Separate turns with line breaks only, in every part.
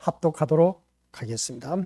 합독하도록 하겠습니다.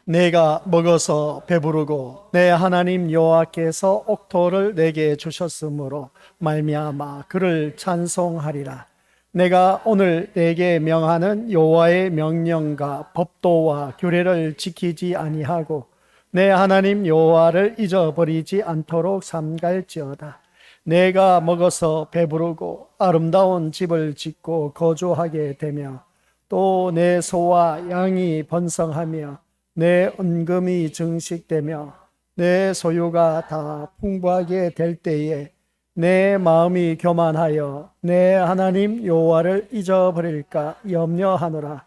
내가 먹어서 배부르고 내 하나님 여호와께서 옥토를 내게 주셨으므로 말미암아 그를 찬송하리라. 내가 오늘 내게 명하는 여호와의 명령과 법도와 규례를 지키지 아니하고 내 하나님 여호와를 잊어버리지 않도록 삼갈지어다. 내가 먹어서 배부르고 아름다운 집을 짓고 거주하게 되며 또 내 소와 양이 번성하며 내 은금이 증식되며 내 소유가 다 풍부하게 될 때에 내 마음이 교만하여 내 하나님 여호와를 잊어버릴까 염려하노라.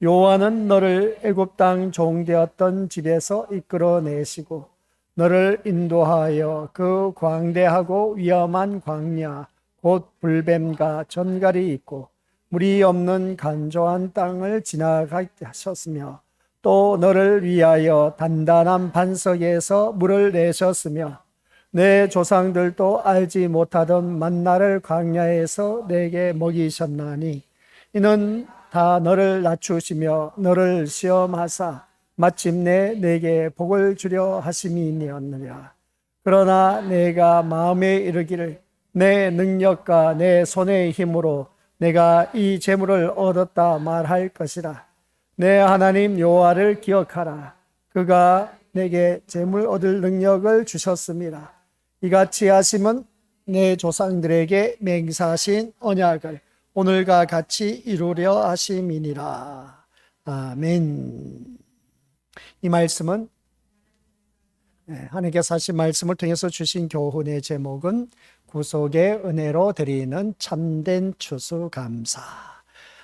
여호와는 너를 애굽 땅 종되었던 집에서 이끌어내시고 너를 인도하여 그 광대하고 위험한 광야 곧 불뱀과 전갈이 있고 물이 없는 간조한 땅을 지나가게 하셨으며 또 너를 위하여 단단한 반석에서 물을 내셨으며 내 조상들도 알지 못하던 만나를 광야에서 내게 먹이셨나니 이는 다 너를 낮추시며 너를 시험하사 마침내 내게 복을 주려 하심이니었느냐. 그러나 내가 마음에 이르기를 내 능력과 내 손의 힘으로 내가 이 재물을 얻었다 말할 것이라. 내 하나님 여호와를 기억하라. 그가 내게 재물 얻을 능력을 주셨습니다. 이같이 하심은 내 조상들에게 맹세하신 언약을 오늘과 같이 이루려 하심이니라. 아멘. 이 말씀은 하나님께서 하신 말씀을 통해서 주신 교훈의 제목은 구속의 은혜로 드리는 참된 추수감사.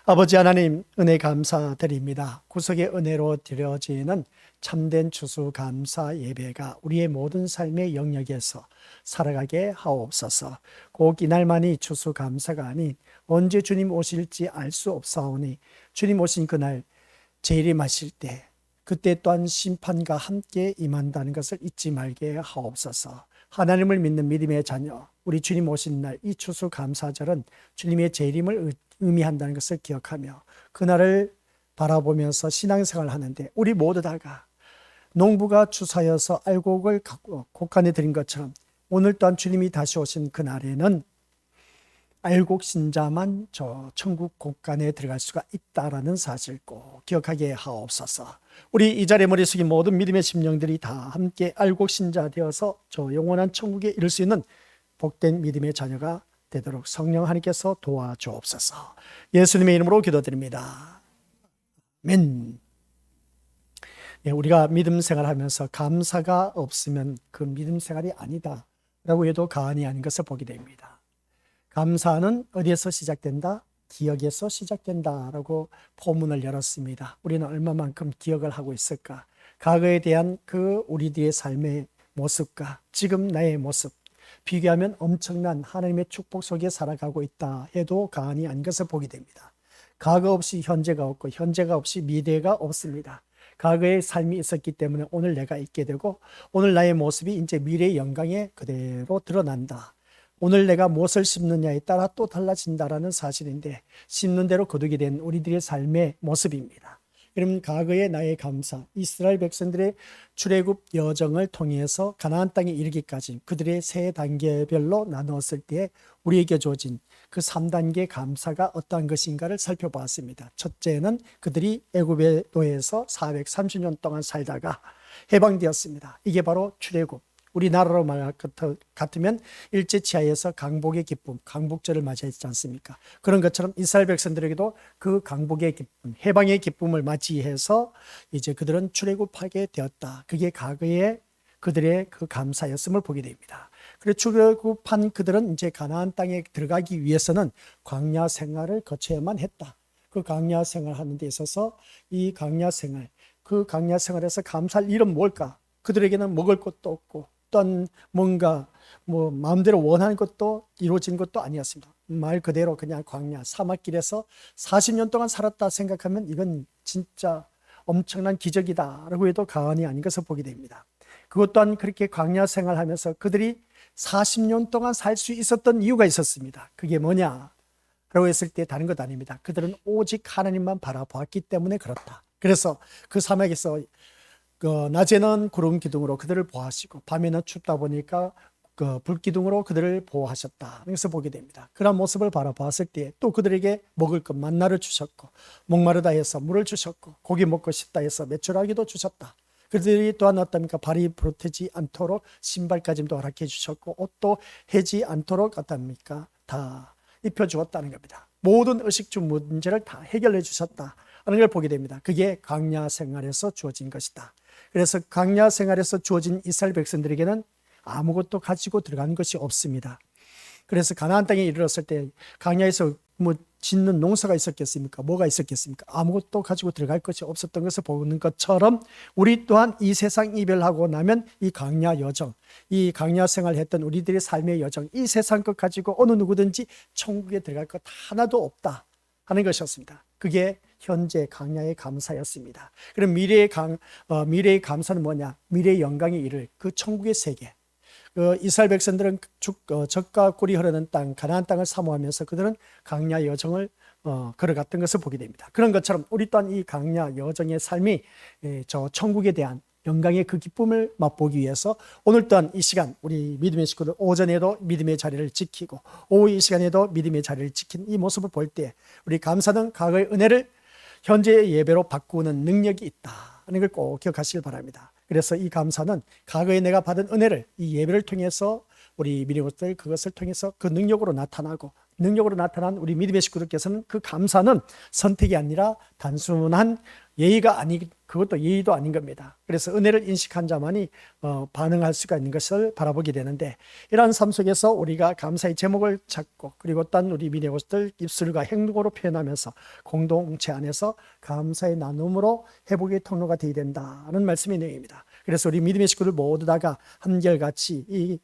아버지 하나님, 은혜 감사드립니다. 구속의 은혜로 드려지는 참된 추수감사 예배가 우리의 모든 삶의 영역에서 살아가게 하옵소서. 꼭 이날만이 추수감사가 아닌 언제 주님 오실지 알 수 없사오니 주님 오신 그날 재림하실 때 그때 또한 심판과 함께 임한다는 것을 잊지 말게 하옵소서. 하나님을 믿는 믿음의 자녀, 우리 주님 오신 날 이 추수감사절은 주님의 재림을 의미한다는 것을 기억하며 그날을 바라보면서 신앙생활을 하는데 우리 모두 다가 농부가 추수하여서 알곡을 갖고 곡간에 들인 것처럼 오늘 또한 주님이 다시 오신 그날에는 알곡 신자만 저 천국 곡간에 들어갈 수가 있다라는 사실 꼭 기억하게 하옵소서. 우리 이 자리에 머리 숙인 모든 믿음의 심령들이 다 함께 알곡 신자 되어서 저 영원한 천국에 이를 수 있는 복된 믿음의 자녀가 되도록 성령 하나님께서 도와주옵소서. 예수님의 이름으로 기도드립니다. 아멘. 우리가 믿음 생활하면서 감사가 없으면 그 믿음 생활이 아니다 라고 해도 과언이 아닌 것을 보게 됩니다. 감사는 어디에서 시작된다? 기억에서 시작된다라고 포문을 열었습니다. 우리는 얼마만큼 기억을 하고 있을까? 과거에 대한 그 우리들의 삶의 모습과 지금 나의 모습 비교하면 엄청난 하나님의 축복 속에 살아가고 있다 해도 과언이 아닌 것을 보게 됩니다. 과거 없이 현재가 없고 현재가 없이 미래가 없습니다. 과거의 삶이 있었기 때문에 오늘 내가 있게 되고 오늘 나의 모습이 이제 미래의 영광에 그대로 드러난다. 오늘 내가 무엇을 심느냐에 따라 또 달라진다라는 사실인데 심는 대로 거두게 된 우리들의 삶의 모습입니다. 그러면 과거의 나의 감사, 이스라엘 백성들의 출애굽 여정을 통해서 가나안 땅에 이르기까지 그들의 세 단계별로 나누었을 때 우리에게 주어진 그 3단계 감사가 어떠한 것인가를 살펴보았습니다. 첫째는 그들이 애굽의 노예에서 430년 동안 살다가 해방되었습니다. 이게 바로 출애굽. 우리나라로 말할 것 같으면 일제치하에서 강복의 기쁨, 강복절을 맞이했지 않습니까? 그런 것처럼 이스라엘 백성들에게도 그 강복의 기쁨, 해방의 기쁨을 맞이해서 이제 그들은 출애굽하게 되었다. 그게 과거의 그들의 그 감사였음을 보게 됩니다. 그래서 출애굽한 그들은 이제 가나안 땅에 들어가기 위해서는 광야 생활을 거쳐야만 했다. 그 광야 생활하는 데 있어서 이 광야 생활, 그 광야 생활에서 감사할 일은 뭘까? 그들에게는 먹을 것도 없고 어떤 뭔가 마음대로 원하는 것도 이루어진 것도 아니었습니다. 말 그대로 그냥 광야 사막길에서 40년 동안 살았다 생각하면 이건 진짜 엄청난 기적이다라고 해도 과언이 아닌 것을 보게 됩니다. 그것 또한 그렇게 광야 생활하면서 그들이 40년 동안 살 수 있었던 이유가 있었습니다. 그게 뭐냐? 라고 했을 때 다른 것 아닙니다. 그들은 오직 하나님만 바라보았기 때문에 그렇다. 그래서 그 사막에서 낮에는 구름 기둥으로 그들을 보호하시고 밤에는 춥다 보니까 불기둥으로 그들을 보호하셨다. 그래서 보게 됩니다. 그런 모습을 바라보았을 때 또 그들에게 먹을 것 만나를 주셨고, 목마르다 해서 물을 주셨고, 고기 먹고 싶다 해서 메추라기도 주셨다. 그들이 또한 어떻습니까? 발이 부러뜨지 않도록 신발까지도 허락해 주셨고, 옷도 해지 않도록 어떻습니까? 다 입혀주었다는 겁니다. 모든 의식주 문제를 다 해결해 주셨다 하는 걸 보게 됩니다. 그게 광야 생활에서 주어진 것이다. 그래서 광야 생활에서 주어진 이스라엘 백성들에게는 아무것도 가지고 들어간 것이 없습니다. 그래서 가나안 땅에 이르렀을 때 광야에서 뭐 짓는 농사가 있었겠습니까? 뭐가 있었겠습니까? 아무것도 가지고 들어갈 것이 없었던 것을 보는 것처럼 우리 또한 이 세상 이별하고 나면 이 광야 여정, 이 광야 생활했던 우리들의 삶의 여정, 이 세상 것 가지고 어느 누구든지 천국에 들어갈 것 하나도 없다 하는 것이었습니다. 그게 현재 광야의 감사였습니다. 그럼 미래의 감사는 뭐냐? 미래의 영광에 이를 그 천국의 세계. 이스라엘 백성들은 젖과 꿀이 흐르는 땅, 가나안 땅을 사모하면서 그들은 광야 여정을 걸어갔던 것을 보게 됩니다. 그런 것처럼 우리 또한 이 광야 여정의 삶이 저 천국에 대한 영광의 그 기쁨을 맛보기 위해서 오늘 또한 이 시간 우리 믿음의 식구들 오전에도 믿음의 자리를 지키고 오후 이 시간에도 믿음의 자리를 지킨 이 모습을 볼 때 우리 감사는 과거의 은혜를 현재의 예배로 바꾸는 능력이 있다 하는 걸 꼭 기억하시길 바랍니다. 그래서 이 감사는 과거에 내가 받은 은혜를 이 예배를 통해서 우리 믿음들 그것을 통해서 그 능력으로 나타나고 능력으로 나타난 우리 믿음의 식구들께서는 그 감사는 선택이 아니라 단순한 예의가 아니 그것도 예의도 아닌 겁니다. 그래서 은혜를 인식한 자만이 반응할 수가 있는 것을 바라보게 되는데 이러한 삶 속에서 우리가 감사의 제목을 찾고 그리고 딴 우리 믿음의 것들 입술과 행동으로 표현하면서 공동체 안에서 감사의 나눔으로 회복의 통로가 되어야 된다는 말씀의 내용입니다. 그래서 우리 믿음의 식구들 모두 다가 한결같이 이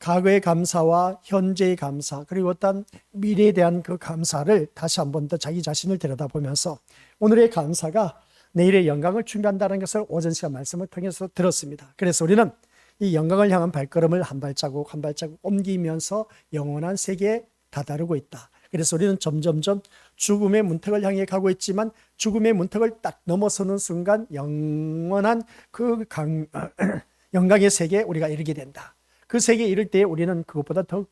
과거의 감사와 현재의 감사 그리고 어떤 미래에 대한 그 감사를 다시 한 번 더 자기 자신을 들여다보면서 오늘의 감사가 내일의 영광을 준비한다는 것을 오전 시간 말씀을 통해서 들었습니다. 그래서 우리는 이 영광을 향한 발걸음을 한 발자국 한 발자국 옮기면서 영원한 세계에 다다르고 있다. 그래서 우리는 점점점 죽음의 문턱을 향해 가고 있지만 죽음의 문턱을 딱 넘어서는 순간 영원한 그 영광의 세계에 우리가 이르게 된다. 그 세계에 이를 때 우리는 그것보다 더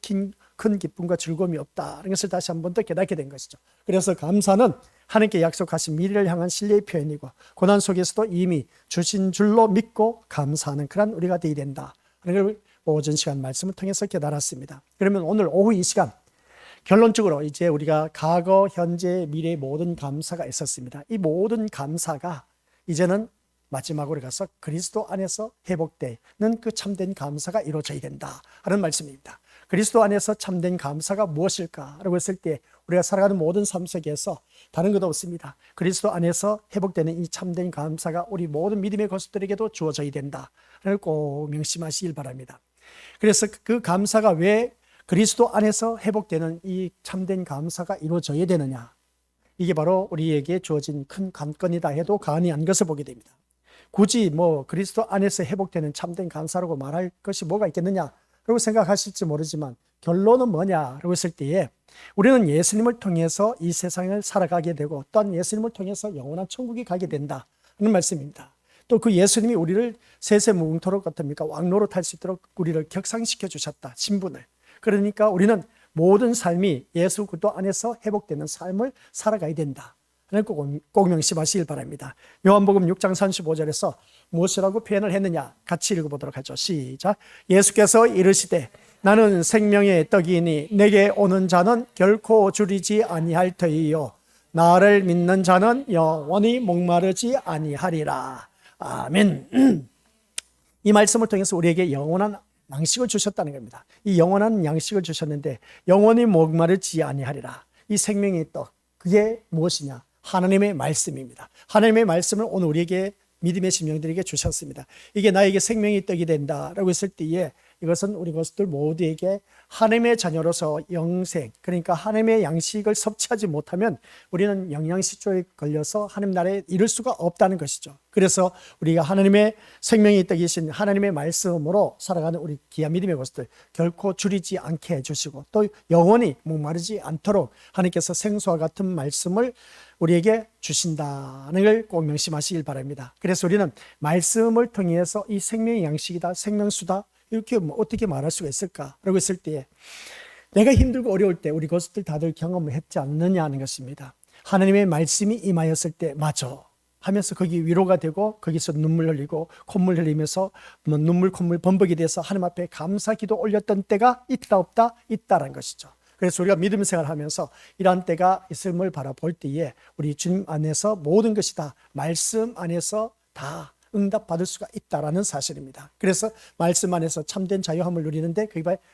큰 기쁨과 즐거움이 없다는 것을 다시 한 번 더 깨닫게 된 것이죠. 그래서 감사는 하나님께 약속하신 미래를 향한 신뢰의 표현이고 고난 속에서도 이미 주신 줄로 믿고 감사하는 그런 우리가 되어야 된다 하는 걸 오전 시간 말씀을 통해서 깨달았습니다. 그러면 오늘 오후 이 시간 결론적으로 이제 우리가 과거, 현재, 미래의 모든 감사가 있었습니다. 이 모든 감사가 이제는 마지막으로 가서 그리스도 안에서 회복되는 그 참된 감사가 이루어져야 된다 하는 말씀입니다. 그리스도 안에서 참된 감사가 무엇일까라고 했을 때 우리가 살아가는 모든 삶 속에서 다른 것 없습니다. 그리스도 안에서 회복되는 이 참된 감사가 우리 모든 믿음의 것들에게도 주어져야 된다. 꼭 명심하시길 바랍니다. 그래서 그 감사가 왜 그리스도 안에서 회복되는 이 참된 감사가 이루어져야 되느냐? 이게 바로 우리에게 주어진 큰 관건이다 해도 과언이 아닌 것을 보게 됩니다. 굳이 그리스도 안에서 회복되는 참된 감사라고 말할 것이 뭐가 있겠느냐? 라고 생각하실지 모르지만 결론은 뭐냐라고 했을 때에 우리는 예수님을 통해서 이 세상을 살아가게 되고 또한 예수님을 통해서 영원한 천국에 가게 된다 하는 말씀입니다. 또 그 예수님이 우리를 세세무궁토록 어떻습니까? 왕노로 탈 수 있도록 우리를 격상시켜 주셨다. 신분을. 그러니까 우리는 모든 삶이 예수 그리스도 안에서 회복되는 삶을 살아가야 된다. 꼭 명심하시길 바랍니다. 요한복음 6장 35절에서 무엇이라고 표현을 했느냐 같이 읽어보도록 하죠. 시작. 예수께서 이르시되 나는 생명의 떡이니 내게 오는 자는 결코 줄이지 아니할 터이요 나를 믿는 자는 영원히 목마르지 아니하리라. 아멘. 이 말씀을 통해서 우리에게 영원한 양식을 주셨다는 겁니다. 이 영원한 양식을 주셨는데 영원히 목마르지 아니하리라. 이 생명의 떡 그게 무엇이냐? 하나님의 말씀입니다. 하나님의 말씀을 오늘 우리에게 믿음의 심령들에게 주셨습니다. 이게 나에게 생명의 떡이 된다라고 했을 때에 이것은 우리 것들 모두에게 하나님의 자녀로서 영생, 그러니까 하나님의 양식을 섭취하지 못하면 우리는 영양실조에 걸려서 하나님 나라에 이를 수가 없다는 것이죠. 그래서 우리가 하나님의 생명이 있다 계신 하나님의 말씀으로 살아가는 우리 귀한 믿음의 것들 결코 줄이지 않게 해주시고, 또 영원히 목마르지 않도록 하나님께서 생수와 같은 말씀을 우리에게 주신다는 걸 꼭 명심하시길 바랍니다. 그래서 우리는 말씀을 통해서 이 생명의 양식이다, 생명수다, 이렇게 어떻게 말할 수가 있을까라고 했을 때에, 내가 힘들고 어려울 때 우리 것들 다들 경험을 했지 않느냐 하는 것입니다. 하나님의 말씀이 임하였을 때 맞아 하면서 거기 위로가 되고, 거기서 눈물 흘리고 콧물 흘리면서 눈물 콧물 범벅이 돼서 하나님 앞에 감사 기도 올렸던 때가 있다 없다? 있다라는 것이죠. 그래서 우리가 믿음 생활하면서 이러한 때가 있음을 바라볼 때에 우리 주님 안에서 모든 것이 다 말씀 안에서 다 응답받을 수가 있다라는 사실입니다. 그래서 말씀 안에서 참된 자유함을 누리는데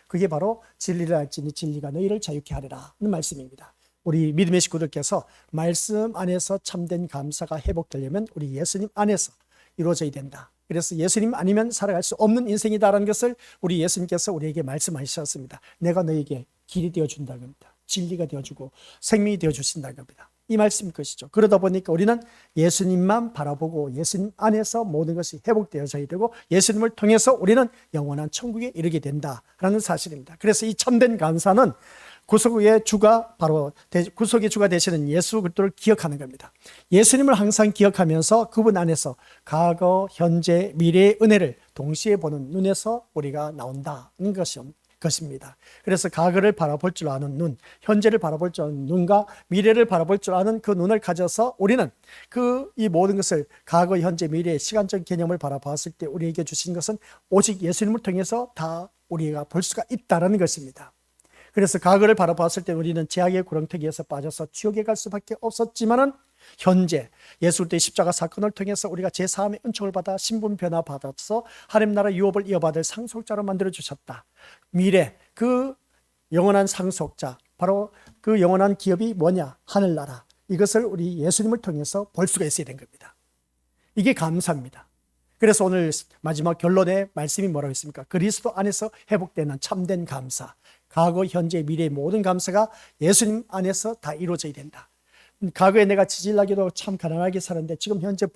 그게 바로 진리를 알지니 진리가 너희를 자유케 하리라 는 말씀입니다. 우리 믿음의 식구들께서 말씀 안에서 참된 감사가 회복되려면 우리 예수님 안에서 이루어져야 된다. 그래서 예수님 아니면 살아갈 수 없는 인생이다라는 것을 우리 예수님께서 우리에게 말씀하셨습니다. 내가 너에게 길이 되어준다는 겁니다. 진리가 되어주고 생명이 되어주신다는 겁니다. 이 말씀인 것이죠. 그러다 보니까 우리는 예수님만 바라보고 예수님 안에서 모든 것이 회복되어져야 되고, 예수님을 통해서 우리는 영원한 천국에 이르게 된다라는 사실입니다. 그래서 이 참된 감사는 구속의 주가 바로 구속의 주가 되시는 예수 그리스도를 기억하는 겁니다. 예수님을 항상 기억하면서 그분 안에서 과거, 현재, 미래의 은혜를 동시에 보는 눈에서 우리가 나온다는 것입니다. 그래서 과거를 바라볼 줄 아는 눈, 현재를 바라볼 줄 아는 눈과 미래를 바라볼 줄 아는 그 눈을 가져서 우리는 이 모든 것을 과거, 현재, 미래의 시간적 개념을 바라봤을 때 우리에게 주신 것은 오직 예수님을 통해서 다 우리가 볼 수가 있다는 것입니다. 그래서 과거를 바라봤을 때 우리는 죄악의 구렁텅이에서 빠져서 지옥에 갈 수밖에 없었지만은, 현재 예수 그리스도의 십자가 사건을 통해서 우리가 제3의 은총을 받아 신분 변화 받아서 하나님 나라 유업을 이어받을 상속자로 만들어 주셨다. 미래 그 영원한 상속자, 바로 그 영원한 기업이 뭐냐? 하늘나라. 이것을 우리 예수님을 통해서 볼 수가 있어야 된 겁니다. 이게 감사입니다. 그래서 오늘 마지막 결론의 말씀이 뭐라고 했습니까? 그리스도 안에서 회복되는 참된 감사, 과거, 현재, 미래의 모든 감사가 예수님 안에서 다 이루어져야 된다. 과거에 내가 지질나게도 참 가난하게 살았는데 지금 현재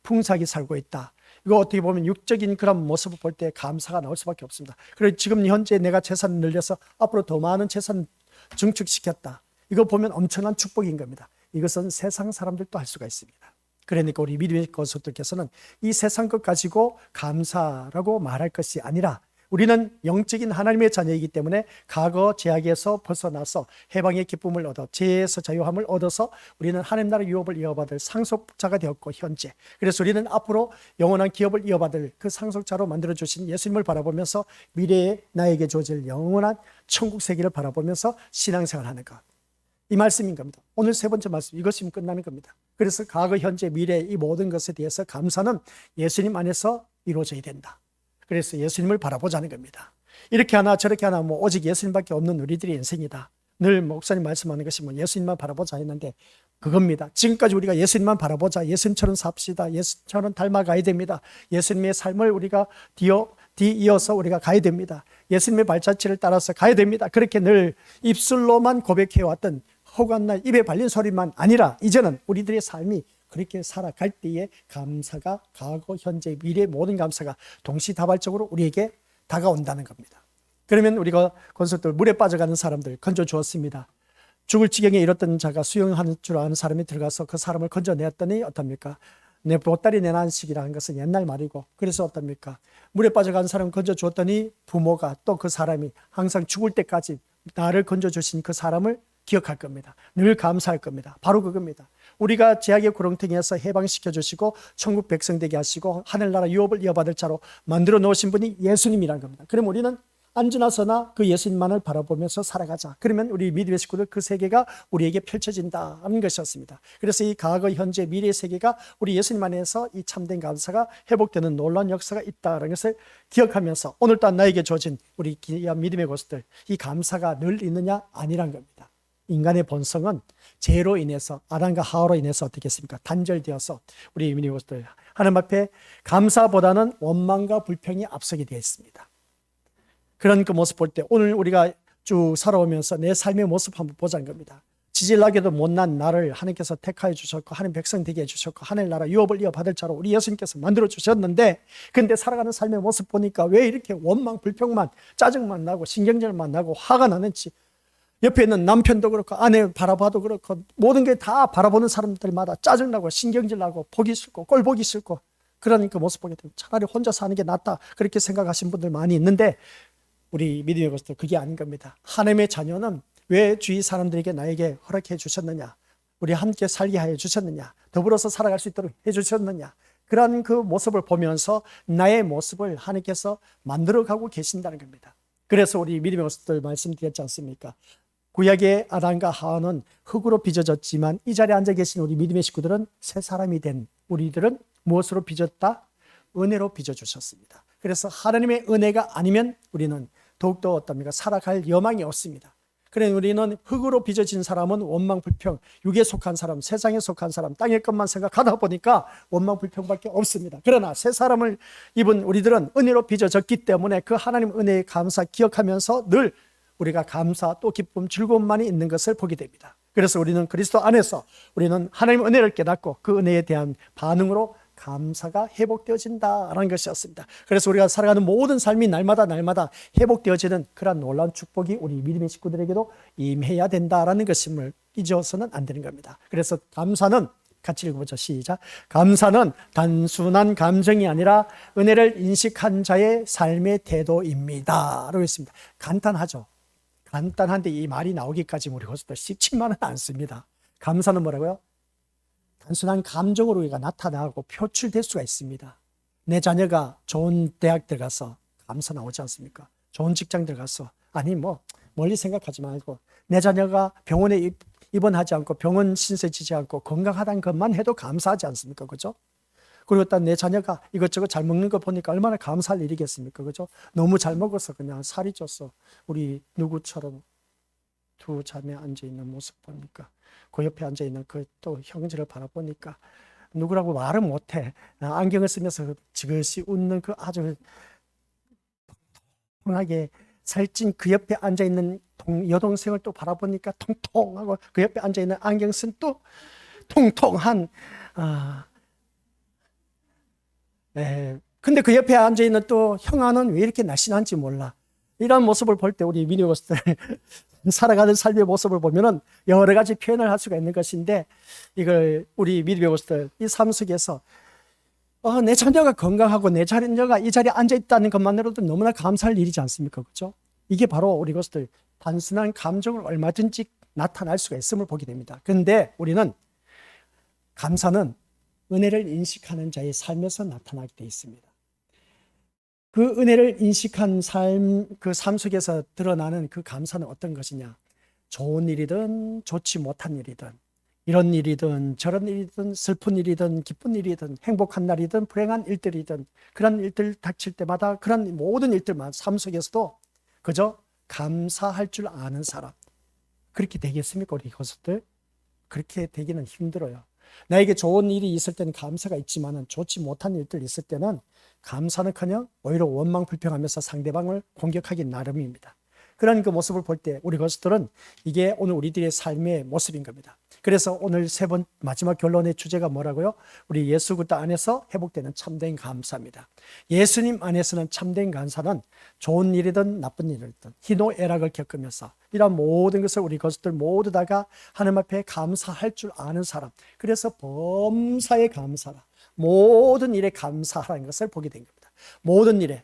풍성하게 살고 있다. 이거 어떻게 보면 육적인 그런 모습을 볼 때 감사가 나올 수밖에 없습니다. 그리고 지금 현재 내가 재산을 늘려서 앞으로 더 많은 재산 증축시켰다. 이거 보면 엄청난 축복인 겁니다. 이것은 세상 사람들도 할 수가 있습니다. 그러니까 우리 믿음의 것들께서는 이 세상 것 가지고 감사라고 말할 것이 아니라, 우리는 영적인 하나님의 자녀이기 때문에 과거 죄악에서 벗어나서 해방의 기쁨을 얻어 죄에서 자유함을 얻어서 우리는 하나님 나라 유업을 이어받을 상속자가 되었고, 현재 그래서 우리는 앞으로 영원한 기업을 이어받을 그 상속자로 만들어주신 예수님을 바라보면서 미래에 나에게 주어질 영원한 천국 세계를 바라보면서 신앙생활하는 것, 이 말씀인 겁니다. 오늘 세 번째 말씀, 이것이면 끝나는 겁니다. 그래서 과거, 현재, 미래 이 모든 것에 대해서 감사는 예수님 안에서 이루어져야 된다. 그래서 예수님을 바라보자는 겁니다. 이렇게 하나 저렇게 하나 오직 예수님밖에 없는 우리들의 인생이다. 늘 목사님 말씀하는 것이 예수님만 바라보자 했는데 그겁니다. 지금까지 우리가 예수님만 바라보자, 예수님처럼 삽시다, 예수님처럼 닮아가야 됩니다. 예수님의 삶을 우리가 뒤이어서 우리가 가야 됩니다. 예수님의 발자취를 따라서 가야 됩니다. 그렇게 늘 입술로만 고백해왔던 허구한 입에 발린 소리만 아니라, 이제는 우리들의 삶이 그렇게 살아갈 때에 감사가 과거, 현재, 미래 모든 감사가 동시다발적으로 우리에게 다가온다는 겁니다. 그러면 우리가 권속들 물에 빠져가는 사람들 건져 주었습니다. 죽을 지경에 이르렀던 자가 수영하는 줄 아는 사람이 들어가서 그 사람을 건져내었더니 어떻습니까? 내 보따리 내난식이라는 것은 옛날 말이고, 그래서 어떻습니까? 물에 빠져가는 사람을 건져 주었더니 부모가 또 그 사람이 항상 죽을 때까지 나를 건져 주신 그 사람을 기억할 겁니다. 늘 감사할 겁니다. 바로 그겁니다. 우리가 죄악의 구렁텅이에서 해방시켜 주시고 천국 백성 되게 하시고 하늘나라 유업을 이어받을 자로 만들어 놓으신 분이 예수님이라는 겁니다. 그럼 우리는 앉으나 서나 그 예수님만을 바라보면서 살아가자. 그러면 우리 믿음의 식구들 그 세계가 우리에게 펼쳐진다는 것이었습니다. 그래서 이 과거, 현재, 미래의 세계가 우리 예수님 안에서 이 참된 감사가 회복되는 놀라운 역사가 있다는 것을 기억하면서 오늘 또한 나에게 주어진 우리 귀한 믿음의 것들, 이 감사가 늘 있느냐? 아니란 겁니다. 인간의 본성은 죄로 인해서, 아담과 하와로 인해서 어떻게 했습니까? 단절되어서 우리 믿음의 것들 하나님 앞에 감사보다는 원망과 불평이 앞서게 되어 있습니다. 그런 그 모습 볼 때 오늘 우리가 쭉 살아오면서 내 삶의 모습 한번 보자는 겁니다. 지질나게도 못난 나를 하나님께서 택하여 주셨고 하나님 백성 되게 해주셨고 하늘 나라 유업을 이어받을 자로 우리 예수님께서 만들어 주셨는데, 근데 살아가는 삶의 모습 보니까 왜 이렇게 원망 불평만 짜증만 나고 신경질만 나고 화가 나는지, 옆에 있는 남편도 그렇고 아내 바라봐도 그렇고 모든 게 다 바라보는 사람들마다 짜증나고 신경질나고 보기 싫고 꼴보기 싫고, 그러니까 모습 보게 되면 차라리 혼자 사는 게 낫다 그렇게 생각하신 분들 많이 있는데, 우리 믿음의 것도 그게 아닌 겁니다. 하나님의 자녀는 왜 주위 사람들에게 나에게 허락해 주셨느냐, 우리 함께 살게 하여 주셨느냐, 더불어서 살아갈 수 있도록 해 주셨느냐, 그런 그 모습을 보면서 나의 모습을 하나님께서 만들어가고 계신다는 겁니다. 그래서 우리 믿음의 것들 말씀드렸지 않습니까? 구약의 아담과 하와는 흙으로 빚어졌지만 이 자리에 앉아 계신 우리 믿음의 식구들은 새 사람이 된 우리들은 무엇으로 빚었다? 은혜로 빚어주셨습니다. 그래서 하나님의 은혜가 아니면 우리는 더욱더 어떻습니까? 살아갈 여망이 없습니다. 그래 우리는 흙으로 빚어진 사람은 원망 불평, 육에 속한 사람, 세상에 속한 사람, 땅의 것만 생각하다 보니까 원망 불평밖에 없습니다. 그러나 새 사람을 입은 우리들은 은혜로 빚어졌기 때문에 그 하나님 은혜의 감사 기억하면서 늘 우리가 감사 또 기쁨 즐거움만이 있는 것을 보게 됩니다. 그래서 우리는 그리스도 안에서 우리는 하나님 은혜를 깨닫고 그 은혜에 대한 반응으로 감사가 회복되어진다라는 것이었습니다. 그래서 우리가 살아가는 모든 삶이 날마다 회복되어지는 그런 놀라운 축복이 우리 믿음의 식구들에게도 임해야 된다라는 것임을 잊어서는 안 되는 겁니다. 그래서 감사는 같이 읽어보죠. 시작. 감사는 단순한 감정이 아니라 은혜를 인식한 자의 삶의 태도입니다 라고 했습니다. 간단하죠. 간단한데 이 말이 나오기까지 우리 것도 쉽지만은 않습니다. 감사는 뭐라고요? 단순한 감정으로 우리가 나타나고 표출될 수가 있습니다. 내 자녀가 좋은 대학 들어가서 감사 나오지 않습니까? 좋은 직장 들어가서, 아니 뭐 멀리 생각하지 말고 내 자녀가 병원에 입원하지 않고 병원 신세 지지 않고 건강하다는 것만 해도 감사하지 않습니까? 그죠? 그리고 또 내 자녀가 이것저것 잘 먹는 거 보니까 얼마나 감사할 일이겠습니까? 그죠? 너무 잘 먹어서 그냥 살이 쪄서 우리 누구처럼 두 자매 앉아있는 모습 보니까, 그 옆에 앉아있는 그 또 형제를 바라보니까 누구라고 말은 못해. 안경을 쓰면서 지그시 웃는 그 아주 통통하게 살찐 그 옆에 앉아있는 여동생을 또 바라보니까 통통하고, 그 옆에 앉아있는 안경 쓴 또 통통한 근데 그 옆에 앉아있는 또 형아는 왜 이렇게 날씬한지 몰라. 이런 모습을 볼 때 우리 믿음의 것들 살아가는 삶의 모습을 보면은 여러 가지 표현을 할 수가 있는 것인데, 이걸 우리 믿음의 것들 이 삶 속에서 내 자녀가 건강하고 내 자녀가 이 자리에 앉아 있다는 것만으로도 너무나 감사할 일이지 않습니까? 그렇죠? 이게 바로 우리 것들 단순한 감정을 얼마든지 나타날 수가 있음을 보게 됩니다. 그런데 우리는 감사는 은혜를 인식하는 자의 삶에서 나타나게 되어 있습니다. 그 은혜를 인식한 삶, 그 삶 속에서 드러나는 그 감사는 어떤 것이냐? 좋은 일이든 좋지 못한 일이든, 이런 일이든 저런 일이든 슬픈 일이든 기쁜 일이든 행복한 날이든 불행한 일들이든, 그런 일들 닥칠 때마다 그런 모든 일들만 삶 속에서도 그저 감사할 줄 아는 사람, 그렇게 되겠습니까? 우리 이것들 그렇게 되기는 힘들어요. 나에게 좋은 일이 있을 때는 감사가 있지만 좋지 못한 일들 있을 때는 감사는커녕 오히려 원망 불평하면서 상대방을 공격하기 나름입니다. 그런 그 모습을 볼 때 우리 것들은 이게 오늘 우리들의 삶의 모습인 겁니다. 그래서 오늘 세 번 마지막 결론의 주제가 뭐라고요? 우리 예수 그리스도 안에서 회복되는 참된 감사입니다. 예수님 안에서는 참된 감사는 좋은 일이든 나쁜 일이든 희노애락을 겪으면서 이런 모든 것을 우리 것들 모두 다가 하나님 앞에 감사할 줄 아는 사람, 그래서 범사에 감사라, 모든 일에 감사하라는 것을 보게 된 겁니다. 모든 일에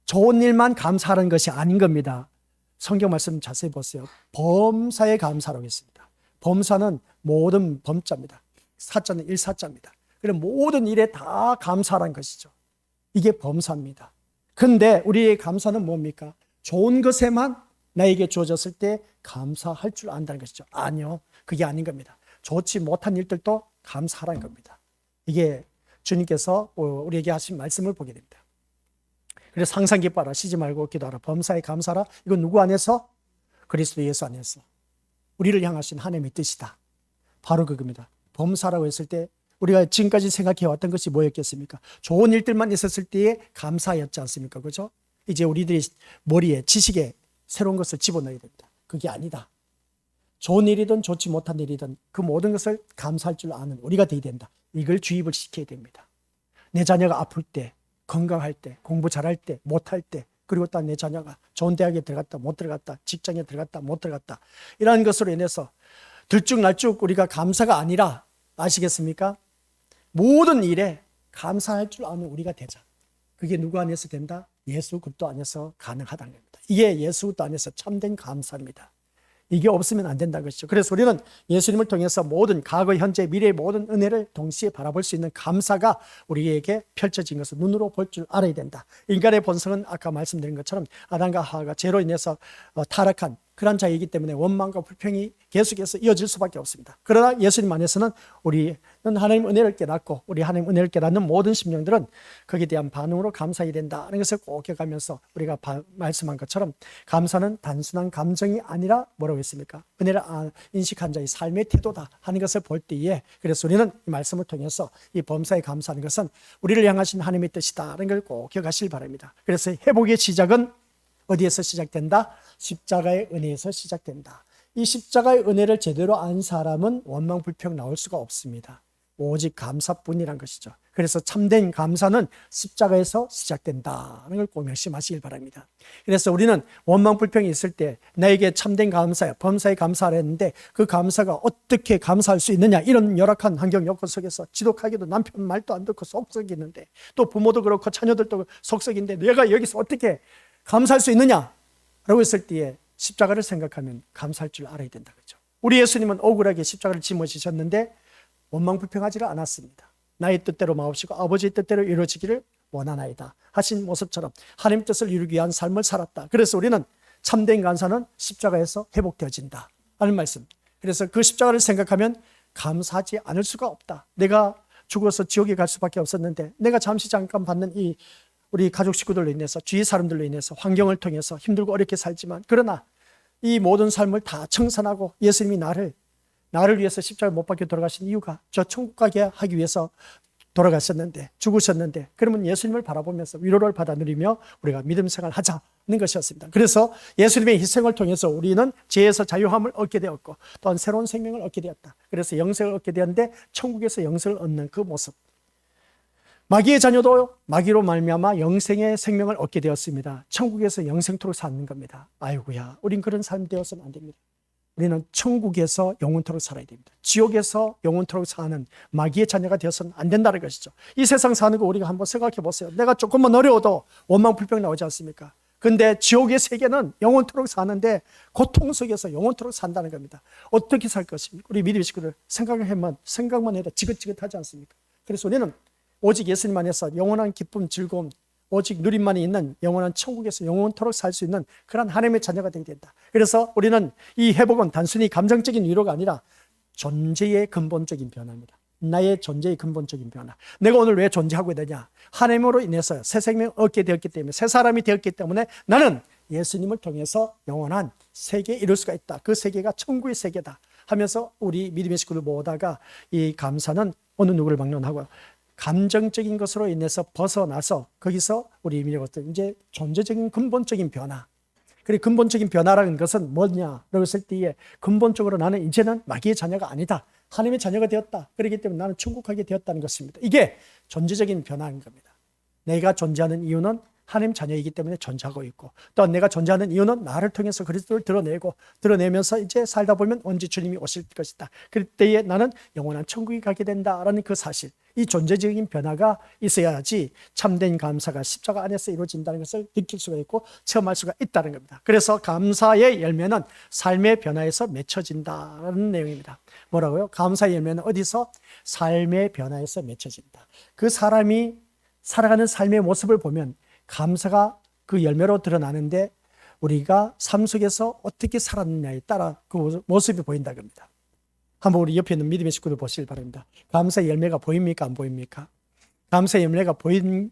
좋은 일만 감사하는 것이 아닌 겁니다. 성경 말씀 자세히 보세요. 범사에 감사라고 했습니다. 범사는 모든 범자입니다. 사자는 일사자입니다. 그래서 모든 일에 다 감사하라는 것이죠. 이게 범사입니다. 그런데 우리의 감사는 뭡니까? 좋은 것에만 나에게 주어졌을 때 감사할 줄 안다는 것이죠. 아니요, 그게 아닌 겁니다. 좋지 못한 일들도 감사하라는 겁니다. 이게 주님께서 우리에게 하신 말씀을 보게 됩니다. 그래서 항상 기뻐하라, 쉬지 말고 기도하라, 범사에 감사하라. 이건 누구 안에서? 그리스도 예수 안에서 우리를 향하신 하나님의 뜻이다. 바로 그겁니다. 범사라고 했을 때 우리가 지금까지 생각해왔던 것이 뭐였겠습니까? 좋은 일들만 있었을 때에 감사였지 않습니까? 그렇죠? 이제 우리들이 머리에 지식에 새로운 것을 집어넣어야 됩니다. 그게 아니다. 좋은 일이든 좋지 못한 일이든 그 모든 것을 감사할 줄 아는 우리가 되어야 된다. 이걸 주입을 시켜야 됩니다. 내 자녀가 아플 때, 건강할 때, 공부 잘할 때, 못할 때, 그리고 또 내 자녀가 좋은 대학에 들어갔다 못 들어갔다, 직장에 들어갔다 못 들어갔다, 이러한 것으로 인해서 들쭉날쭉 우리가 감사가 아니라, 아시겠습니까? 모든 일에 감사할 줄 아는 우리가 되자. 그게 누구 안에서 된다? 예수 그리스도 안에서 가능하다는 겁니다. 이게 예수 그리스도 안에서 참된 감사입니다. 이게 없으면 안 된다는 것이죠. 그래서 우리는 예수님을 통해서 모든 과거, 현재, 미래의 모든 은혜를 동시에 바라볼 수 있는 감사가 우리에게 펼쳐진 것을 눈으로 볼 줄 알아야 된다. 인간의 본성은 아까 말씀드린 것처럼 아담과 하와가 죄로 인해서 타락한 그런 자이기 때문에 원망과 불평이 계속해서 이어질 수밖에 없습니다. 그러나 예수님 안에서는 우리는 하나님 은혜를 깨닫고, 우리 하나님 은혜를 깨닫는 모든 심령들은 거기에 대한 반응으로 감사해야 된다는 것을 꼭 기억하면서 우리가 말씀한 것처럼 감사는 단순한 감정이 아니라 뭐라고 했습니까? 은혜를 인식한 자의 삶의 태도다 하는 것을 볼 때에, 그래서 우리는 이 말씀을 통해서 이 범사에 감사하는 것은 우리를 향하신 하나님의 뜻이다라는 걸 꼭 기억하시길 바랍니다. 그래서 회복의 시작은 어디에서 시작된다? 십자가의 은혜에서 시작된다. 이 십자가의 은혜를 제대로 안 사람은 원망 불평 나올 수가 없습니다. 오직 감사뿐이란 것이죠. 그래서 참된 감사는 십자가에서 시작된다는 걸 꼭 명심하시길 바랍니다. 그래서 우리는 원망 불평이 있을 때 나에게 참된 감사야, 범사에 감사를 했는데 그 감사가 어떻게 감사할 수 있느냐, 이런 열악한 환경 여건 속에서 지독하게도 남편 말도 안 듣고 속썩이는데, 또 부모도 그렇고 자녀들도 속썩인데 내가 여기서 어떻게 감사할 수 있느냐 라고 했을 때에 십자가를 생각하면 감사할 줄 알아야 된다. 그렇죠? 우리 예수님은 억울하게 십자가를 짊어지셨는데 원망불평하지를 않았습니다. 나의 뜻대로 마옵시고 아버지의 뜻대로 이루어지기를 원하나이다 하신 모습처럼 하나님 뜻을 이루기 위한 삶을 살았다. 그래서 우리는 참된 감사는 십자가에서 회복되어진다 하는 말씀. 그래서 그 십자가를 생각하면 감사하지 않을 수가 없다. 내가 죽어서 지옥에 갈 수밖에 없었는데, 내가 잠깐 받는 이 우리 가족 식구들로 인해서, 주위 사람들로 인해서, 환경을 통해서 힘들고 어렵게 살지만, 그러나 이 모든 삶을 다 청산하고 예수님이 나를 위해서 십자가를 못 박혀 돌아가신 이유가 저 천국 가게 하기 위해서 돌아가셨는데, 죽으셨는데, 그러면 예수님을 바라보면서 위로를 받아 누리며 우리가 믿음 생활을 하자는 것이었습니다. 그래서 예수님의 희생을 통해서 우리는 죄에서 자유함을 얻게 되었고, 또한 새로운 생명을 얻게 되었다. 그래서 영생을 얻게 되었는데, 천국에서 영생을 얻는 그 모습, 마귀의 자녀도 마귀로 말미암아 영생의 생명을 얻게 되었습니다. 천국에서 영생토록 사는 겁니다. 아이고야, 우린 그런 삶 되어서는 안 됩니다. 우리는 천국에서 영원토록 살아야 됩니다. 지옥에서 영원토록 사는 마귀의 자녀가 되어서는 안 된다는 것이죠. 이 세상 사는 거 우리가 한번 생각해 보세요. 내가 조금만 어려워도 원망 불평 나오지 않습니까? 근데 지옥의 세계는 영원토록 사는데 고통 속에서 영원토록 산다는 겁니다. 어떻게 살 것입니까? 우리 믿음의 식구들 생각만 해도 지긋지긋하지 않습니까? 그래서 우리는 오직 예수님 안에서 영원한 기쁨, 즐거움, 오직 누림만이 있는 영원한 천국에서 영원토록 살 수 있는 그런 하나님의 자녀가 되게 된다. 그래서 우리는 이 회복은 단순히 감정적인 위로가 아니라 존재의 근본적인 변화입니다. 나의 존재의 근본적인 변화. 내가 오늘 왜 존재하고 있느냐? 하나님으로 인해서 새 생명을 얻게 되었기 때문에, 새 사람이 되었기 때문에 나는 예수님을 통해서 영원한 세계에 이룰 수가 있다. 그 세계가 천국의 세계다 하면서 우리 믿음의 식구들 모다가 이 감사는 어느 누구를 막론하고 감정적인 것으로 인해서 벗어나서 거기서 우리 믿음의 이제 존재적인 근본적인 변화. 그리고 근본적인 변화라는 것은 뭐냐라고 했을 때에 근본적으로 나는 이제는 마귀의 자녀가 아니다. 하나님의 자녀가 되었다. 그렇기 때문에 나는 천국 가게 되었다는 것입니다. 이게 존재적인 변화인 겁니다. 내가 존재하는 이유는 하나님 자녀이기 때문에 존재하고 있고, 또 내가 존재하는 이유는 나를 통해서 그리스도를 드러내면서 이제 살다 보면 언제 주님이 오실 것이다. 그때에 나는 영원한 천국에 가게 된다라는 그 사실, 이 존재적인 변화가 있어야지 참된 감사가 십자가 안에서 이루어진다는 것을 느낄 수가 있고 체험할 수가 있다는 겁니다. 그래서 감사의 열매는 삶의 변화에서 맺혀진다는 내용입니다. 뭐라고요? 감사의 열매는 어디서? 삶의 변화에서 맺혀진다. 그 사람이 살아가는 삶의 모습을 보면 감사가 그 열매로 드러나는데, 우리가 삶 속에서 어떻게 살았느냐에 따라 그 모습이 보인다 겁니다. 한번 우리 옆에 있는 믿음의 식구들 보시길 바랍니다. 감사의 열매가 보입니까? 안 보입니까? 감사의 열매가 보인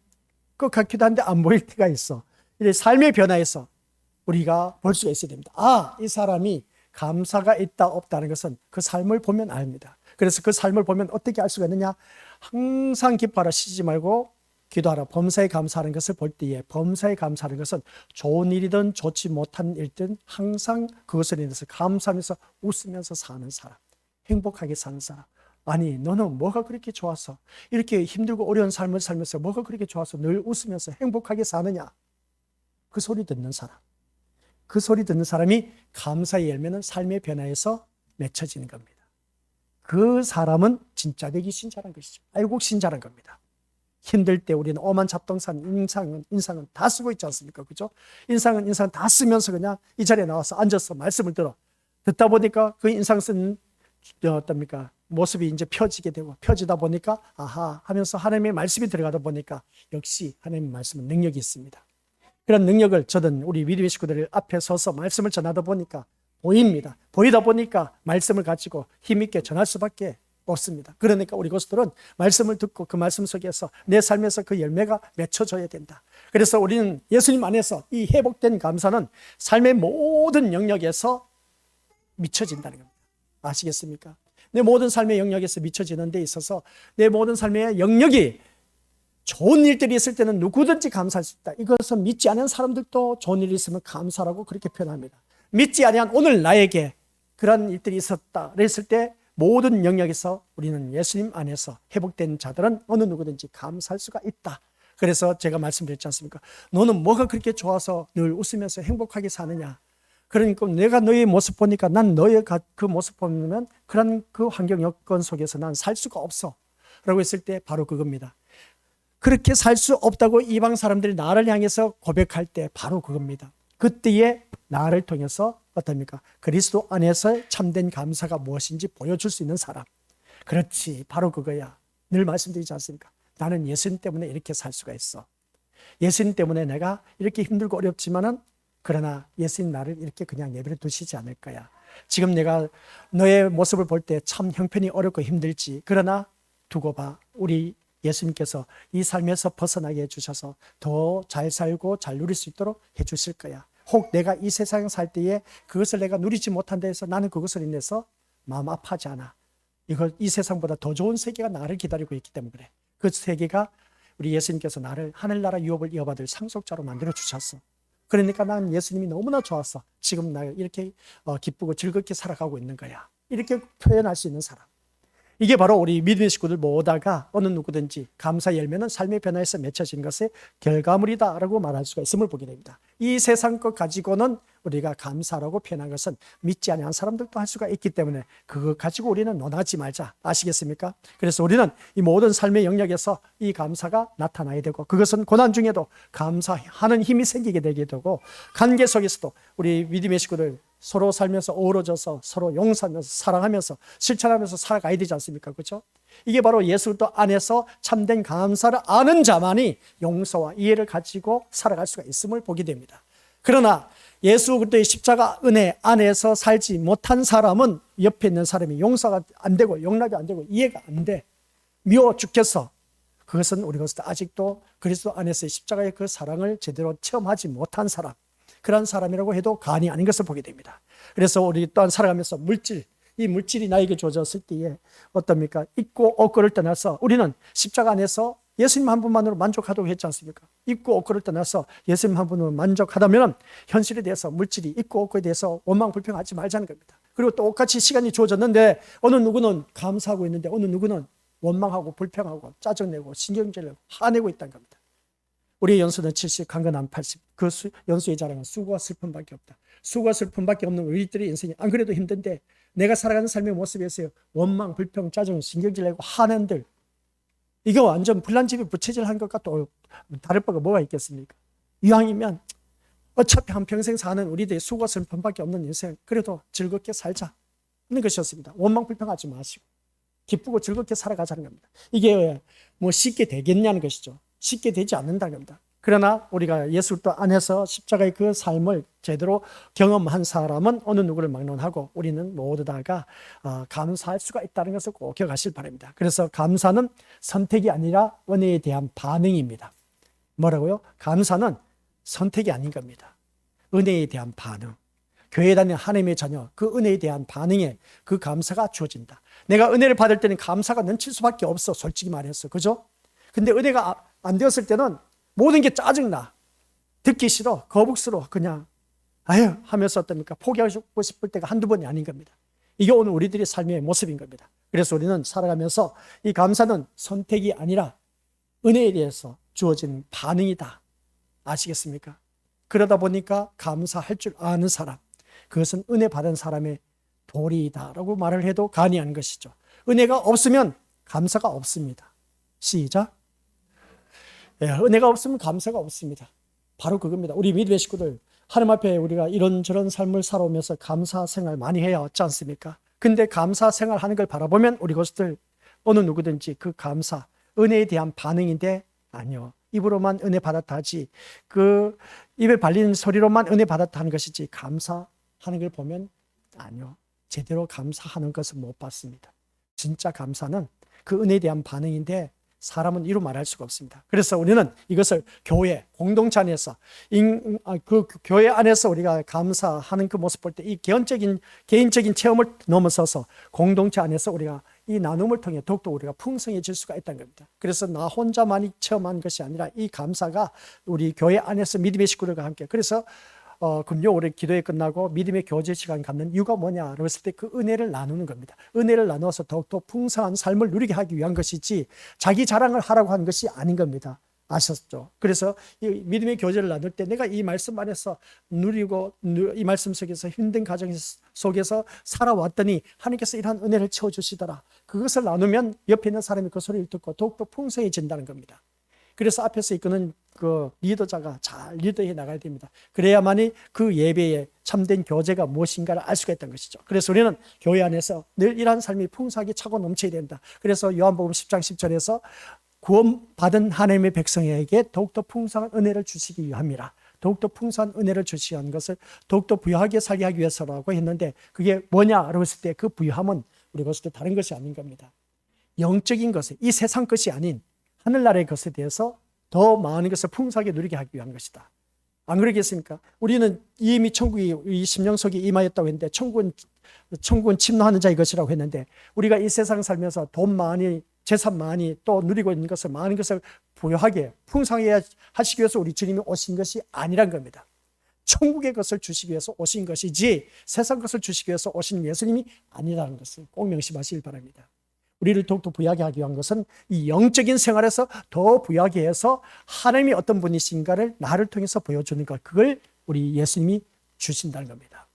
것 같기도 한데 안 보일 때가 있어. 이제 삶의 변화에서 우리가 볼 수가 있어야 됩니다. 아, 이 사람이 감사가 있다 없다는 것은 그 삶을 보면 압니다. 그래서 그 삶을 보면 어떻게 알 수가 있느냐? 항상 기뻐하라 쉬지 말고 기도하라. 범사에 감사하는 것을 볼 때에 범사에 감사하는 것은 좋은 일이든 좋지 못한 일이든 항상 그것을 인해서 감사하면서 웃으면서 사는 사람, 행복하게 사는 사람. 아니 너는 뭐가 그렇게 좋아서 이렇게 힘들고 어려운 삶을 살면서 뭐가 그렇게 좋아서 늘 웃으면서 행복하게 사느냐. 그 소리 듣는 사람, 그 소리 듣는 사람이 감사의 열매는 삶의 변화에서 맺혀지는 겁니다. 그 사람은 진짜 되기 신자란 것이죠. 알고 신자란 겁니다. 힘들 때 우리는 오만 잡동산 인상은 다 쓰고 있지 않습니까? 그죠? 인상 다 쓰면서 그냥 이 자리에 나와서 앉아서 말씀을 듣다 보니까 그 인상 쓴 어떻습니까? 모습이 이제 펴지게 되고 펴지다 보니까 아하 하면서 하나님의 말씀이 들어가다 보니까 역시 하나님의 말씀은 능력이 있습니다. 그런 능력을 저는 우리 믿음의 식구들 앞에 서서 말씀을 전하다 보니까 보입니다. 보이다 보니까 말씀을 가지고 힘있게 전할 수밖에 없습니다. 그러니까 우리 것들은 말씀을 듣고 그 말씀 속에서 내 삶에서 그 열매가 맺혀져야 된다. 그래서 우리는 예수님 안에서 이 회복된 감사는 삶의 모든 영역에서 미쳐진다는 겁니다. 아시겠습니까? 내 모든 삶의 영역에서 미쳐지는 데 있어서 내 모든 삶의 영역이 좋은 일들이 있을 때는 누구든지 감사할 수 있다. 이것은 믿지 않은 사람들도 좋은 일이 있으면 감사라고 그렇게 표현합니다. 믿지 아니한 오늘 나에게 그런 일들이 있었다 그랬을 때 모든 영역에서 우리는 예수님 안에서 회복된 자들은 어느 누구든지 감사할 수가 있다. 그래서 제가 말씀드렸지 않습니까? 너는 뭐가 그렇게 좋아서 늘 웃으면서 행복하게 사느냐. 그러니까 내가 너의 모습 보니까 난 너의 그 모습 보면 그런 그 환경 여건 속에서 난 살 수가 없어 라고 했을 때 바로 그겁니다. 그렇게 살 수 없다고 이방 사람들이 나를 향해서 고백할 때 바로 그겁니다. 그때에 나를 통해서 어떻습니까? 그리스도 안에서 참된 감사가 무엇인지 보여줄 수 있는 사람. 그렇지, 바로 그거야. 늘 말씀드리지 않습니까? 나는 예수님 때문에 이렇게 살 수가 있어. 예수님 때문에 내가 이렇게 힘들고 어렵지만은 그러나 예수님 나를 이렇게 그냥 내버려 두시지 않을 거야. 지금 내가 너의 모습을 볼 때 참 형편이 어렵고 힘들지. 그러나 두고 봐. 우리 예수님께서 이 삶에서 벗어나게 해주셔서 더 잘 살고 잘 누릴 수 있도록 해주실 거야. 혹 내가 이 세상 살 때에 그것을 내가 누리지 못한다 해서 나는 그것을 인해서 마음 아파하지 않아. 이 세상보다 더 좋은 세계가 나를 기다리고 있기 때문에 그래. 그 세계가 우리 예수님께서 나를 하늘나라 유업을 이어받을 상속자로 만들어 주셨어. 그러니까 난 예수님이 너무나 좋았어. 지금 나 이렇게 기쁘고 즐겁게 살아가고 있는 거야. 이렇게 표현할 수 있는 사람. 이게 바로 우리 믿음의 식구들 모두가 어느 누구든지 감사 열매는 삶의 변화에서 맺혀진 것의 결과물이다라고 말할 수가 있음을 보게 됩니다. 이 세상 것 가지고는 우리가 감사라고 표현한 것은 믿지 않는 사람들도 할 수가 있기 때문에 그거 가지고 우리는 논하지 말자. 아시겠습니까? 그래서 우리는 이 모든 삶의 영역에서 이 감사가 나타나야 되고 그것은 고난 중에도 감사하는 힘이 생기게 되게 되고 관계 속에서도 우리 믿음의 식구들 서로 살면서 어우러져서 서로 용서하면서 사랑하면서 실천하면서 살아가야 되지 않습니까? 그렇죠? 이게 바로 예수 그리스도 안에서 참된 감사를 아는 자만이 용서와 이해를 가지고 살아갈 수가 있음을 보게 됩니다. 그러나 예수 그리스도의 십자가 은혜 안에서 살지 못한 사람은 옆에 있는 사람이 용서가 안 되고 용납이 안 되고 이해가 안 돼. 미워 죽겠어. 그것은 우리로서 아직도 그리스도 안에서의 십자가의 그 사랑을 제대로 체험하지 못한 사람, 그런 사람이라고 해도 과언이 아닌 것을 보게 됩니다. 그래서 우리 또한 살아가면서 이 물질이 나에게 주어졌을 때에 어떻습니까? 있고 없고를 떠나서 우리는 십자가 안에서 예수님 한 분만으로 만족하도록 했지 않습니까? 있고 없고를 떠나서 예수님 한 분으로 만족하다면 현실에 대해서 물질이 있고 없고에 대해서 원망 불평하지 말자는 겁니다. 그리고 똑같이 시간이 주어졌는데 어느 누구는 감사하고 있는데 어느 누구는 원망하고 불평하고 짜증내고 신경질내고 화내고 있다는 겁니다. 우리의 연수는 70, 강건한 80. 그 연수의 자랑은 수고와 슬픔밖에 없다. 수고와 슬픔밖에 없는 우리들의 인생이 안 그래도 힘든데 내가 살아가는 삶의 모습에서 원망, 불평, 짜증, 신경질내고 화낸들 이거 완전 불난집에 부채질한 것과 또 다를 바가 뭐가 있겠습니까? 이왕이면 어차피 한평생 사는 우리들의 수고와 슬픔밖에 없는 인생 그래도 즐겁게 살자 하는 것이었습니다. 원망, 불평하지 마시고 기쁘고 즐겁게 살아가자는 겁니다. 이게 뭐 쉽게 되겠냐는 것이죠. 쉽게 되지 않는다는 겁니다. 그러나 우리가 예수 그리스도 안에서 십자가의 그 삶을 제대로 경험한 사람은 어느 누구를 막론하고 우리는 모두 다가 감사할 수가 있다는 것을 꼭 기억하실 바랍니다. 그래서 감사는 선택이 아니라 은혜에 대한 반응입니다. 뭐라고요? 감사는 선택이 아닌 겁니다. 은혜에 대한 반응. 교회에 다니는 하나님의 자녀, 그 은혜에 대한 반응에 그 감사가 주어진다. 내가 은혜를 받을 때는 감사가 넘칠 수밖에 없어. 솔직히 말해서. 그죠? 근데 은혜가 안 되었을 때는 모든 게 짜증나. 듣기 싫어. 거북스러워. 그냥 아유 하면서 어떻습니까? 포기하고 싶을 때가 한두 번이 아닌 겁니다. 이게 오늘 우리들의 삶의 모습인 겁니다. 그래서 우리는 살아가면서 이 감사는 선택이 아니라 은혜에 대해서 주어진 반응이다. 아시겠습니까? 그러다 보니까 감사할 줄 아는 사람, 그것은 은혜 받은 사람의 도리이다라고 말을 해도 과언이 아닌 것이죠. 은혜가 없으면 감사가 없습니다. 시작. 은혜가 없으면 감사가 없습니다. 바로 그겁니다. 우리 믿음의 식구들, 하나님 앞에 우리가 이런저런 삶을 살아오면서 감사 생활 많이 해야 하지 않습니까? 근데 감사 생활 하는 걸 바라보면 우리 것들 어느 누구든지 그 감사, 은혜에 대한 반응인데 아니요. 입으로만 은혜 받았다 하지, 그 입에 발리는 소리로만 은혜 받았다 하는 것이지 감사하는 걸 보면 아니요. 제대로 감사하는 것은 못 봤습니다. 진짜 감사는 그 은혜에 대한 반응인데 사람은 이루 말할 수가 없습니다. 그래서 우리는 이것을 교회, 공동체 안에서, 그 교회 안에서 우리가 감사하는 그 모습 볼 때 이 개인적인 체험을 넘어서서 공동체 안에서 우리가 이 나눔을 통해 더욱더 우리가 풍성해질 수가 있다는 겁니다. 그래서 나 혼자만이 체험한 것이 아니라 이 감사가 우리 교회 안에서 믿음의 식구들과 함께, 그래서 금요일에 기도회 끝나고 믿음의 교제 시간 갖는 이유가 뭐냐라고 했을 때 그 은혜를 나누는 겁니다. 은혜를 나누어서 더욱더 풍성한 삶을 누리게 하기 위한 것이지 자기 자랑을 하라고 하는 것이 아닌 겁니다. 아셨죠? 그래서 이 믿음의 교제를 나눌 때 내가 이 말씀 안에서 누리고 이 말씀 속에서 힘든 가정 속에서 살아왔더니 하나님께서 이러한 은혜를 채워주시더라. 그것을 나누면 옆에 있는 사람이 그 소리를 듣고 더욱더 풍성해진다는 겁니다. 그래서 앞에서 이끄는 그 리더자가 잘 리더해 나가야 됩니다. 그래야만이 그 예배에 참된 교제가 무엇인가를 알 수가 있다는 것이죠. 그래서 우리는 교회 안에서 늘 이러한 삶이 풍성하게 차고 넘쳐야 된다. 그래서 요한복음 10장 10절에서 구원받은 하나님의 백성에게 더욱더 풍성한 은혜를 주시기 위함이라. 더욱더 풍성한 은혜를 주시기 위한 것을 더욱더 부유하게 살게 하기 위해서라고 했는데 그게 뭐냐라고 했을 때 그 부유함은 우리 것을 다른 것이 아닌 겁니다. 영적인 것에, 이 세상 것이 아닌 하늘나라의 것에 대해서 더 많은 것을 풍성하게 누리게 하기 위한 것이다. 안 그러겠습니까? 우리는 이미 천국이 이 심령 속에 임하였다고 했는데 천국은 침노하는 자의 것이라고 했는데 우리가 이 세상 살면서 돈 많이, 재산 많이, 또 누리고 있는 것을 많은 것을 부유하게 풍성하게 하시기 위해서 우리 주님이 오신 것이 아니란 겁니다. 천국의 것을 주시기 위해서 오신 것이지 세상 것을 주시기 위해서 오신 예수님이 아니라는 것을 꼭 명심하시길 바랍니다. 우리를 더욱더 부유하게 하기 위한 것은 이 영적인 생활에서 더 부유하게 해서 하나님이 어떤 분이신가를 나를 통해서 보여주는 것, 그걸 우리 예수님이 주신다는 겁니다.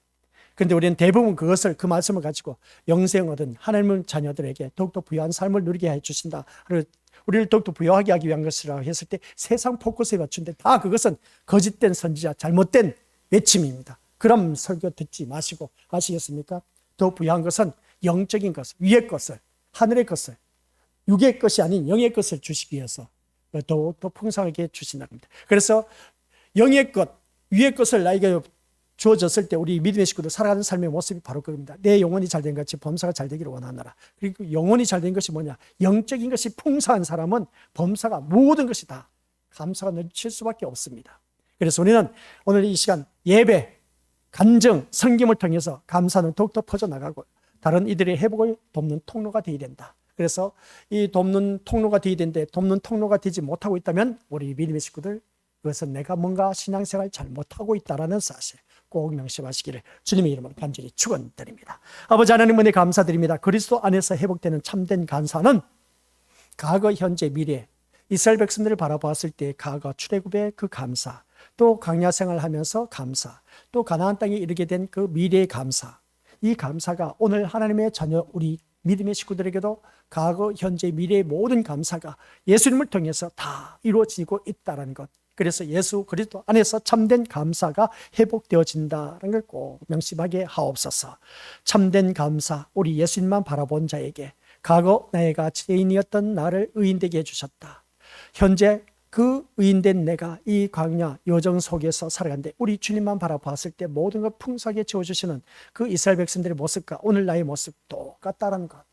그런데 우리는 대부분 그것을, 그 말씀을 가지고 영생 얻은 하나님의 자녀들에게 더욱더 부유한 삶을 누리게 해주신다, 우리를 더욱더 부유하게 하기 위한 것이라고 했을 때 세상 포커스에 맞춘데 다 그것은 거짓된 선지자, 잘못된 외침입니다. 그럼 설교 듣지 마시고, 아시겠습니까? 더 부유한 것은 영적인 것, 위의 것을, 하늘의 것을, 육의 것이 아닌 영의 것을 주시기 위해서 더욱더 풍성하게 주신다는 겁니다. 그래서 영의 것, 위의 것을 나에게 주어졌을 때 우리 믿음의 식구들 살아가는 삶의 모습이 바로 그겁니다. 내 영혼이 잘된 같이 범사가 잘 되기를 원하노라. 그리고 영혼이 잘된 것이 뭐냐? 영적인 것이 풍성한 사람은 범사가 모든 것이 다 감사가 넘칠 수밖에 없습니다. 그래서 우리는 오늘 이 시간 예배, 간증, 섬김을 통해서 감사는 더욱더 퍼져나가고 다른 이들의 회복을 돕는 통로가 되어야 된다. 그래서 이 돕는 통로가 되어야 되는데 돕는 통로가 되지 못하고 있다면 우리 믿음의 식구들, 그것은 내가 뭔가 신앙생활 잘 못하고 있다는 사실 꼭 명심하시기를 주님의 이름으로 간절히 축원드립니다. 아버지 하나님 은혜 감사드립니다. 그리스도 안에서 회복되는 참된 감사는 과거, 현재, 미래, 이스라엘 백성들을 바라보았을 때 과거 출애굽의 그 감사, 또 광야 생활하면서 감사, 또 가나안 땅에 이르게 된 그 미래의 감사, 이 감사가 오늘 하나님의 자녀 우리 믿음의 식구들에게도 과거, 현재, 미래의 모든 감사가 예수님을 통해서 다 이루어지고 있다는 것. 그래서 예수 그리스도 안에서 참된 감사가 회복되어진다는 걸 꼭 명심하게 하옵소서. 참된 감사, 우리 예수님만 바라본 자에게 과거 내가 죄인이었던 나를 의인되게 해주셨다. 현재 그 의인된 내가 이 광야 여정 속에서 살아간데 우리 주님만 바라봤을 때 모든 것 풍성하게 채워주시는 그 이스라엘 백성들의 모습과 오늘 나의 모습 똑같다는 것.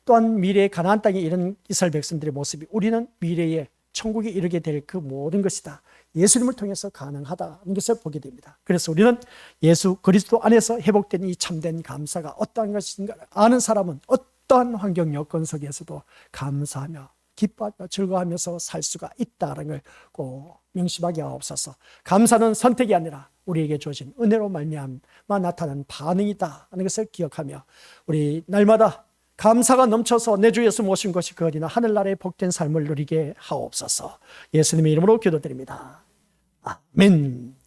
또한 미래의 가나안 땅에 이른 이스라엘 백성들의 모습이 우리는 미래에 천국에 이르게 될 그 모든 것이다. 예수님을 통해서 가능하다는 것을 보게 됩니다. 그래서 우리는 예수 그리스도 안에서 회복된 이 참된 감사가 어떠한 것인가 아는 사람은 어떠한 환경 여건 속에서도 감사하며 기뻐하며 즐거워하면서 살 수가 있다는 걸 꼭 명심하게 하옵소서. 감사는 선택이 아니라 우리에게 주어진 은혜로 말미암아 나타나는 반응이다 하는 것을 기억하며 우리 날마다 감사가 넘쳐서 내 주 예수 모신 것이 그 어디나 하늘나라의 복된 삶을 누리게 하옵소서. 예수님의 이름으로 기도드립니다. 아멘.